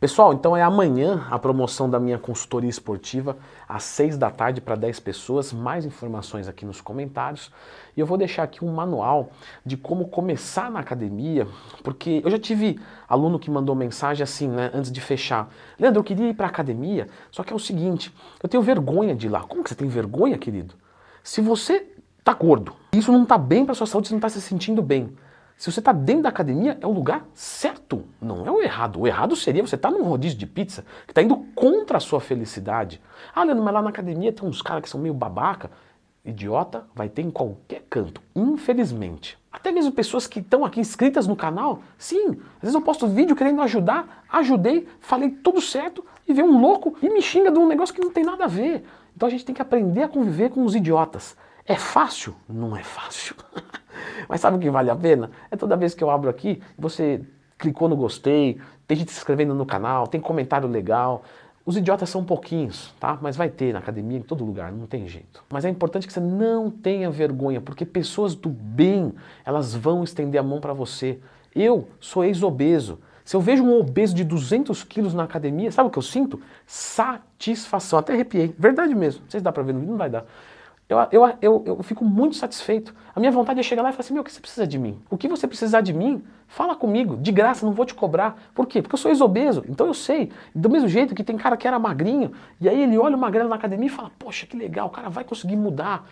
Pessoal, então é amanhã a promoção da minha consultoria esportiva, às 6 da tarde para 10 pessoas, mais informações aqui nos comentários. E eu vou deixar aqui um manual de como começar na academia, porque eu já tive aluno que mandou mensagem assim, né, antes de fechar. Leandro, eu queria ir para a academia, só que é o seguinte, eu tenho vergonha de ir lá. Como que você tem vergonha, querido? Se você tá gordo, isso não tá bem para sua saúde, você não tá se sentindo bem. Se você está dentro da academia, é o lugar certo, não é o errado. O errado seria você estar num rodízio de pizza que está indo contra a sua felicidade. Ah, Leandro, mas lá na academia tem uns caras que são meio babaca. Idiota vai ter em qualquer canto, infelizmente. Até mesmo pessoas que estão aqui inscritas no canal, sim, às vezes eu posto vídeo querendo ajudar, ajudei, falei tudo certo e vem um louco e me xinga de um negócio que não tem nada a ver. Então a gente tem que aprender a conviver com os idiotas. É fácil? Não é fácil. Mas sabe o que vale a pena? É toda vez que eu abro aqui, você clicou no gostei, tem gente se inscrevendo no canal, tem comentário legal. Os idiotas são pouquinhos, tá? Mas vai ter na academia, em todo lugar, não tem jeito. Mas é importante que você não tenha vergonha, porque pessoas do bem, elas vão estender a mão para você. Eu sou ex-obeso. Se eu vejo um obeso de 200 quilos na academia, sabe o que eu sinto? Satisfação. Até arrepiei. Verdade mesmo. Não sei se dá pra ver no vídeo, não vai dar. Eu fico muito satisfeito. A minha vontade é chegar lá e falar assim, meu, o que você precisa de mim? O que você precisar de mim, fala comigo, de graça, não vou te cobrar. Por quê? Porque eu sou ex-obeso, então eu sei. Do mesmo jeito que tem cara que era magrinho, e aí ele olha o magrelo na academia e fala, poxa, que legal, o cara vai conseguir mudar.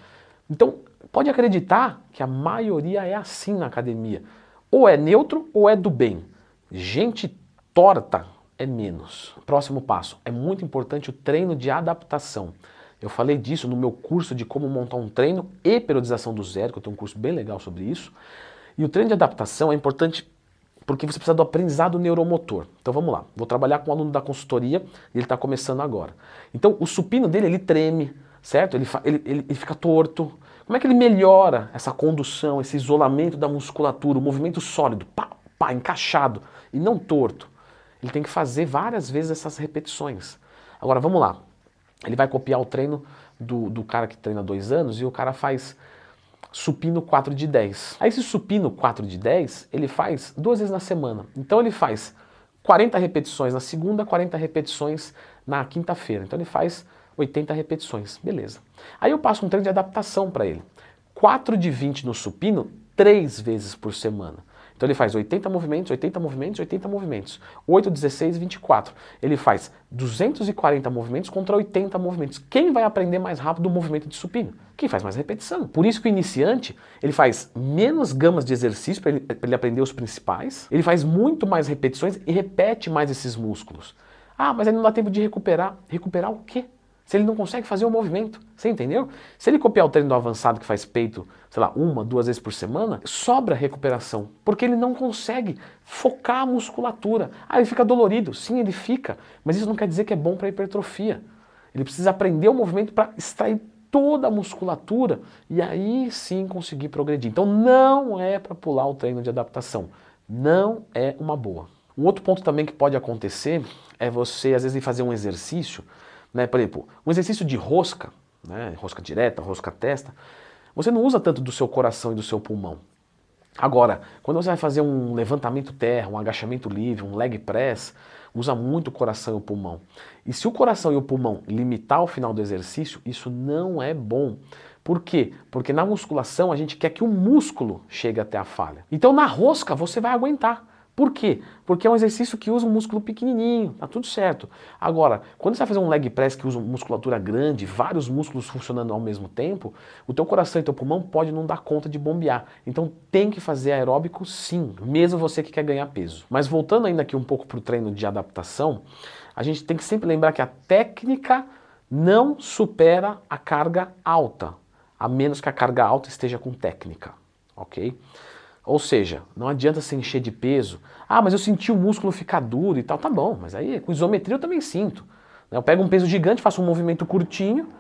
Então, pode acreditar que a maioria é assim na academia. Ou é neutro ou é do bem. Gente torta é menos. Próximo passo, é muito importante o treino de adaptação. Eu falei disso no meu curso de como montar um treino e periodização do zero, que eu tenho um curso bem legal sobre isso. E o treino de adaptação é importante porque você precisa do aprendizado neuromotor. Então vamos lá, vou trabalhar com um aluno da consultoria e ele está começando agora. Então o supino dele, ele treme, certo? Ele fica torto. Como é que ele melhora essa condução, esse isolamento da musculatura, o movimento sólido, pá, pá, encaixado e não torto? Ele tem que fazer várias vezes essas repetições. Agora vamos lá. Ele vai copiar o treino do cara que treina há 2 anos e o cara faz supino 4 de 10. Aí esse supino 4 de 10, ele faz 2 vezes na semana. Então ele faz 40 repetições na segunda, 40 repetições na quinta-feira. Então ele faz 80 repetições, beleza. Aí eu passo um treino de adaptação para ele. 4 de 20 no supino, 3 vezes por semana. Então ele faz 80 movimentos, 80 movimentos, 80 movimentos. 8, 16, 24. Ele faz 240 movimentos contra 80 movimentos. Quem vai aprender mais rápido o movimento de supino? Quem faz mais repetição. Por isso que o iniciante, ele faz menos gamas de exercício para ele aprender os principais. Ele faz muito mais repetições e repete mais esses músculos. Ah, mas aí não dá tempo de recuperar. Recuperar o quê? Se ele não consegue fazer o movimento, você entendeu? Se ele copiar o treino do avançado que faz peito, sei lá, 1, 2 vezes por semana, sobra recuperação, porque ele não consegue focar a musculatura. Ah, ele fica dolorido. Sim, ele fica, mas isso não quer dizer que é bom para hipertrofia. Ele precisa aprender o movimento para extrair toda a musculatura e aí sim conseguir progredir. Então não é para pular o treino de adaptação, não é uma boa. Um outro ponto também que pode acontecer é você às vezes ir fazer um exercício, né, por exemplo, um exercício de rosca, né, rosca direta, rosca testa, você não usa tanto do seu coração e do seu pulmão. Agora, quando você vai fazer um levantamento terra, um agachamento livre, um leg press, usa muito o coração e o pulmão. E se o coração e o pulmão limitar ao final do exercício, isso não é bom. Por quê? Porque na musculação a gente quer que o músculo chegue até a falha. Então na rosca você vai aguentar. Por quê? Porque é um exercício que usa um músculo pequenininho, tá tudo certo. Agora, quando você vai fazer um leg press que usa musculatura grande, vários músculos funcionando ao mesmo tempo, o teu coração e teu pulmão pode não dar conta de bombear. Então tem que fazer aeróbico sim, mesmo você que quer ganhar peso. Mas voltando ainda aqui um pouco para o treino de adaptação, a gente tem que sempre lembrar que a técnica não supera a carga alta, a menos que a carga alta esteja com técnica, ok? Ou seja, não adianta se encher de peso. Ah, mas eu senti o músculo ficar duro e tal. Tá bom, mas aí com isometria eu também sinto. Eu pego um peso gigante, faço um movimento curtinho,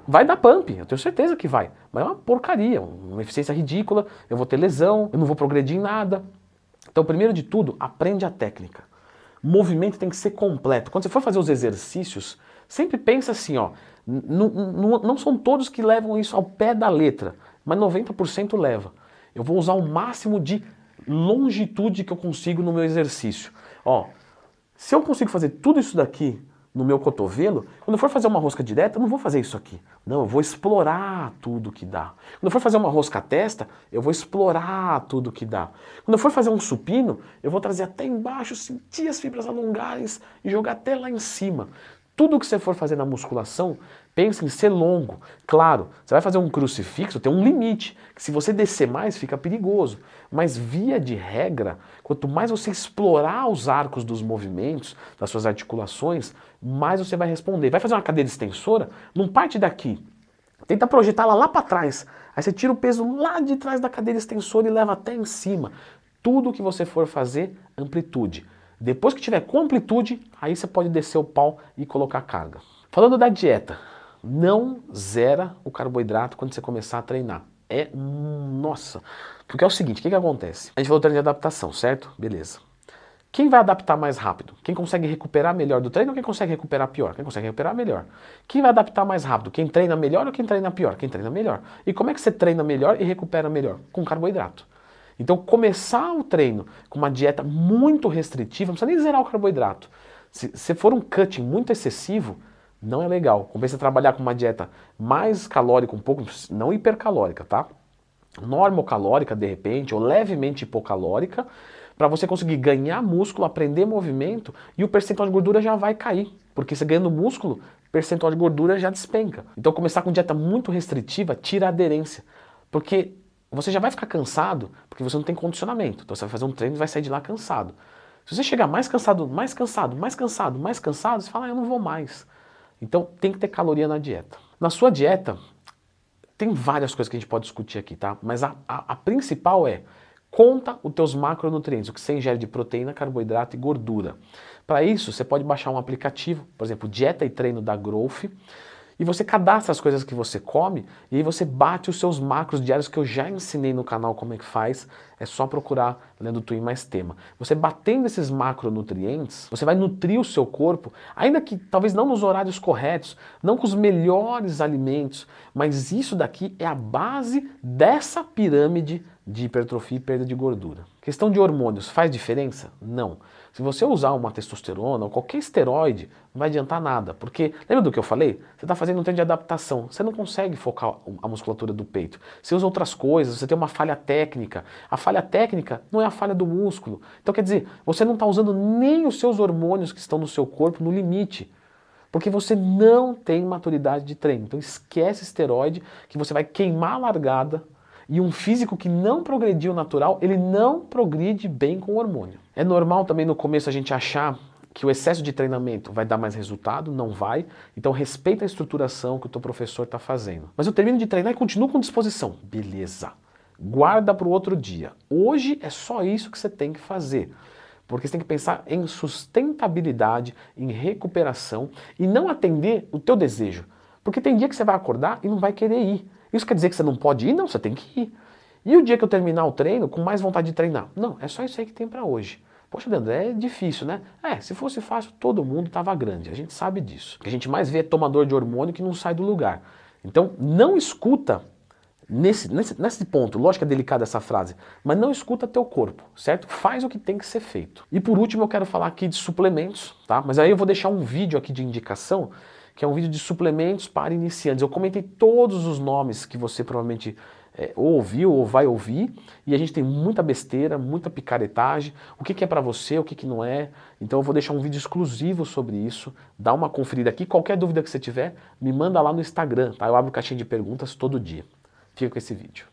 vai dar pump, eu tenho certeza que vai. Mas é uma porcaria, uma eficiência ridícula, eu vou ter lesão, eu não vou progredir em nada. Então, primeiro de tudo, aprende a técnica. O movimento tem que ser completo. Quando você for fazer os exercícios, sempre pensa assim, ó, não são todos que levam isso ao pé da letra, mas 90% leva. Eu vou usar o máximo de longitude que eu consigo no meu exercício. Ó, Se eu consigo fazer tudo isso daqui no meu cotovelo, quando eu for fazer uma rosca direta, eu não vou fazer isso aqui. Não, eu vou explorar tudo que dá. Quando eu for fazer uma rosca à testa, eu vou explorar tudo que dá. Quando eu for fazer um supino, eu vou trazer até embaixo, sentir as fibras alongarem e jogar até lá em cima. Tudo que você for fazer na musculação, pense em ser longo. Claro, você vai fazer um crucifixo, tem um limite, que se você descer mais fica perigoso. Mas via de regra, quanto mais você explorar os arcos dos movimentos, das suas articulações, mais você vai responder. Vai fazer uma cadeira extensora, não parte daqui. Tenta projetá-la lá para trás. Aí você tira o peso lá de trás da cadeira extensora e leva até em cima. Tudo que você for fazer, amplitude. Depois que tiver com amplitude, aí você pode descer o pau e colocar carga. Falando da dieta, não zera o carboidrato quando você começar a treinar. Nossa, porque é o seguinte, o que acontece? A gente falou do treino de adaptação, certo? Beleza. Quem vai adaptar mais rápido? Quem consegue recuperar melhor do treino ou quem consegue recuperar pior? Quem consegue recuperar melhor. Quem vai adaptar mais rápido? Quem treina melhor ou quem treina pior? Quem treina melhor. E como é que você treina melhor e recupera melhor? Com carboidrato. Então começar o treino com uma dieta muito restritiva, não precisa nem zerar o carboidrato. Se for um cutting muito excessivo, não é legal. Compensa trabalhar com uma dieta mais calórica um pouco, não hipercalórica, tá? Normocalórica de repente, ou levemente hipocalórica, para você conseguir ganhar músculo, aprender movimento e o percentual de gordura já vai cair. Porque você ganhando músculo, o percentual de gordura já despenca. Então começar com dieta muito restritiva tira a aderência. Porque você já vai ficar cansado, porque você não tem condicionamento. Então você vai fazer um treino e vai sair de lá cansado. Se você chegar mais cansado, mais cansado, mais cansado, mais cansado, você fala, eu não vou mais. Então tem que ter caloria na dieta. Na sua dieta, tem várias coisas que a gente pode discutir aqui, tá? Mas a principal é, conta os teus macronutrientes, o que você ingere de proteína, carboidrato e gordura. Para isso, você pode baixar um aplicativo, por exemplo, Dieta e Treino da Growth, e você cadastra as coisas que você come e aí você bate os seus macros diários que eu já ensinei no canal como é que faz. É só procurar Lendo Twin mais tema. Você batendo esses macronutrientes, você vai nutrir o seu corpo, ainda que talvez não nos horários corretos, não com os melhores alimentos, mas isso daqui é a base dessa pirâmide de hipertrofia e perda de gordura. Questão de hormônios, faz diferença? Não. Se você usar uma testosterona ou qualquer esteroide, não vai adiantar nada, porque, lembra do que eu falei? Você está fazendo um treino de adaptação, você não consegue focar a musculatura do peito. Você usa outras coisas, você tem uma falha técnica. A falha técnica não é a falha do músculo. Então quer dizer, você não está usando nem os seus hormônios que estão no seu corpo no limite. Porque você não tem maturidade de treino. Então esquece esteroide, que você vai queimar a largada. E um físico que não progrediu natural, ele não progride bem com o hormônio. É normal também no começo a gente achar que o excesso de treinamento vai dar mais resultado, não vai. Então respeita a estruturação que o teu professor está fazendo. Mas eu termino de treinar e continuo com disposição. Beleza. Guarda para o outro dia. Hoje é só isso que você tem que fazer. Porque você tem que pensar em sustentabilidade, em recuperação e não atender o teu desejo. Porque tem dia que você vai acordar e não vai querer ir. Isso quer dizer que você não pode ir? Não, você tem que ir. E o dia que eu terminar o treino, com mais vontade de treinar? Não, é só isso aí que tem para hoje. Poxa, André, é difícil, né? Se fosse fácil, todo mundo tava grande. A gente sabe disso. O que a gente mais vê é tomador de hormônio que não sai do lugar. Então, não escuta nesse ponto. Lógico que é delicada essa frase, mas não escuta teu corpo, certo? Faz o que tem que ser feito. E por último, eu quero falar aqui de suplementos, tá? Mas aí eu vou deixar um vídeo aqui de indicação, que é um vídeo de suplementos para iniciantes. Eu comentei todos os nomes que você provavelmente ou ouviu ou vai ouvir, e a gente tem muita besteira, muita picaretagem, o que é para você, o que não é. Então eu vou deixar um vídeo exclusivo sobre isso, dá uma conferida aqui, qualquer dúvida que você tiver, me manda lá no Instagram, tá? Eu abro caixinha de perguntas todo dia. Fica com esse vídeo.